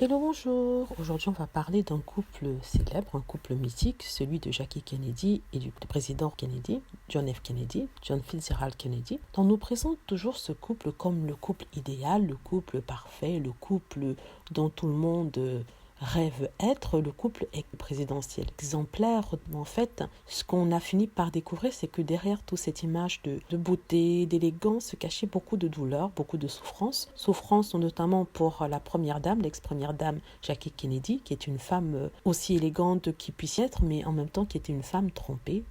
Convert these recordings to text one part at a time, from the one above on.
Hello, bonjour. Aujourd'hui, on va parler d'un couple célèbre, un couple mythique, celui de Jackie Kennedy et du président Kennedy, John F. Kennedy, John Fitzgerald Kennedy. On nous présente toujours ce couple comme le couple idéal, le couple parfait, le couple dont tout le monde rêve être, le couple présidentiel exemplaire. En fait, ce qu'on a fini par découvrir, c'est que derrière toute cette image de beauté, d'élégance, se cachait beaucoup de douleur, beaucoup de souffrance. Souffrance notamment pour la première dame, l'ex-première dame Jackie Kennedy, qui est une femme aussi élégante qui puisse être, mais en même temps qui était une femme trompée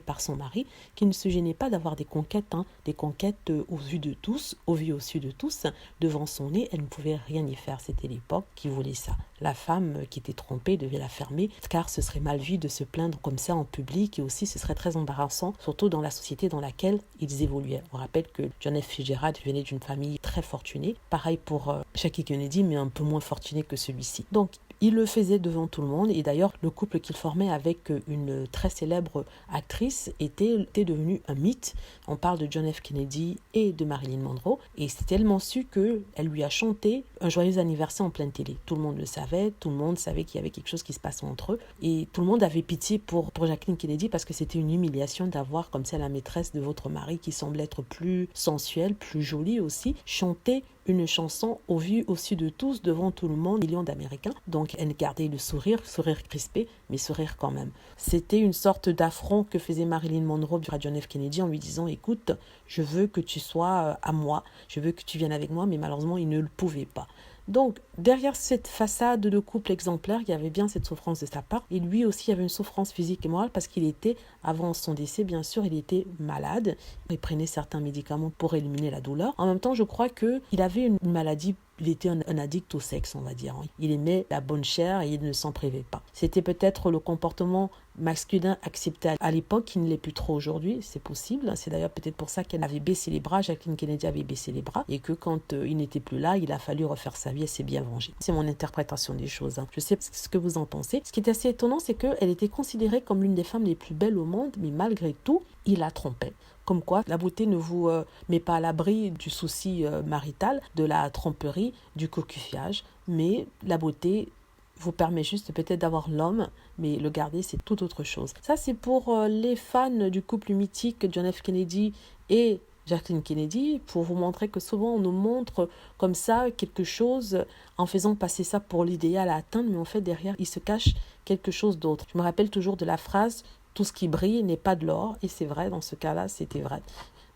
par son mari, qui ne se gênait pas d'avoir des conquêtes, des conquêtes aux yeux de tous, au vu au-dessus de tous, devant son nez. Elle ne pouvait rien y faire. C'était l'époque qui voulait ça. La femme qui était trompée devait la fermer, car ce serait mal vu de se plaindre comme ça en public, et aussi ce serait très embarrassant, surtout dans la société dans laquelle ils évoluaient. On rappelle que John F. Fitzgerald venait d'une famille très fortunée, pareil pour Jackie Kennedy, mais un peu moins fortuné que celui-ci. Donc, il le faisait devant tout le monde, et d'ailleurs, le couple qu'il formait avec une très célèbre actrice était devenu un mythe. On parle de John F. Kennedy et de Marilyn Monroe, et c'est tellement su qu'elle lui a chanté un joyeux anniversaire en pleine télé. Tout le monde le savait, tout le monde savait qu'il y avait quelque chose qui se passait entre eux, et tout le monde avait pitié pour Jacqueline Kennedy, parce que c'était une humiliation d'avoir comme ça la maîtresse de votre mari, qui semble être plus sensuelle, plus jolie aussi, chanter une chanson au vu au-dessus de tous, devant tout le monde, millions d'Américains. Donc elle gardait le sourire crispé, mais sourire quand même. C'était une sorte d'affront que faisait Marilyn Monroe à John F. Kennedy en lui disant: écoute, je veux que tu sois à moi, je veux que tu viennes avec moi, mais malheureusement il ne le pouvait pas. Donc, derrière cette façade de couple exemplaire, il y avait bien cette souffrance de sa part. Et lui aussi avait une souffrance physique et morale, parce qu'il était, avant son décès, bien sûr, il était malade. Il prenait certains médicaments pour éliminer la douleur. En même temps, je crois qu'il avait une maladie. Il était un addict au sexe, on va dire. Il aimait la bonne chair et il ne s'en privait pas. C'était peut-être le comportement masculin accepté à l'époque, qui ne l'est plus trop aujourd'hui, c'est possible. C'est d'ailleurs peut-être pour ça qu'elle avait baissé les bras, Jacqueline Kennedy avait baissé les bras, et que quand il n'était plus là, il a fallu refaire sa vie. Elle s'est bien vengée. C'est mon interprétation des choses. Je sais ce que vous en pensez. Ce qui est assez étonnant, c'est qu'elle était considérée comme l'une des femmes les plus belles au monde, mais malgré tout, il la trompait. Comme quoi, la beauté ne vous met pas à l'abri du souci marital, de la tromperie, du cocufiage, mais la beauté vous permet juste peut-être d'avoir l'homme, mais le garder, c'est tout autre chose. Ça, c'est pour les fans du couple mythique John F. Kennedy et Jacqueline Kennedy, pour vous montrer que souvent on nous montre comme ça quelque chose en faisant passer ça pour l'idéal à atteindre, mais en fait derrière il se cache quelque chose d'autre. Je me rappelle toujours de la phrase: tout ce qui brille n'est pas de l'or, et c'est vrai, dans ce cas-là, c'était vrai.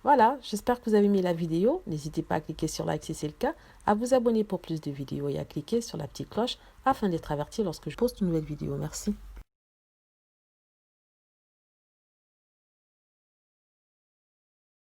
Voilà, j'espère que vous avez aimé la vidéo. N'hésitez pas à cliquer sur like si c'est le cas, à vous abonner pour plus de vidéos et à cliquer sur la petite cloche afin d'être averti lorsque je poste une nouvelle vidéo. Merci.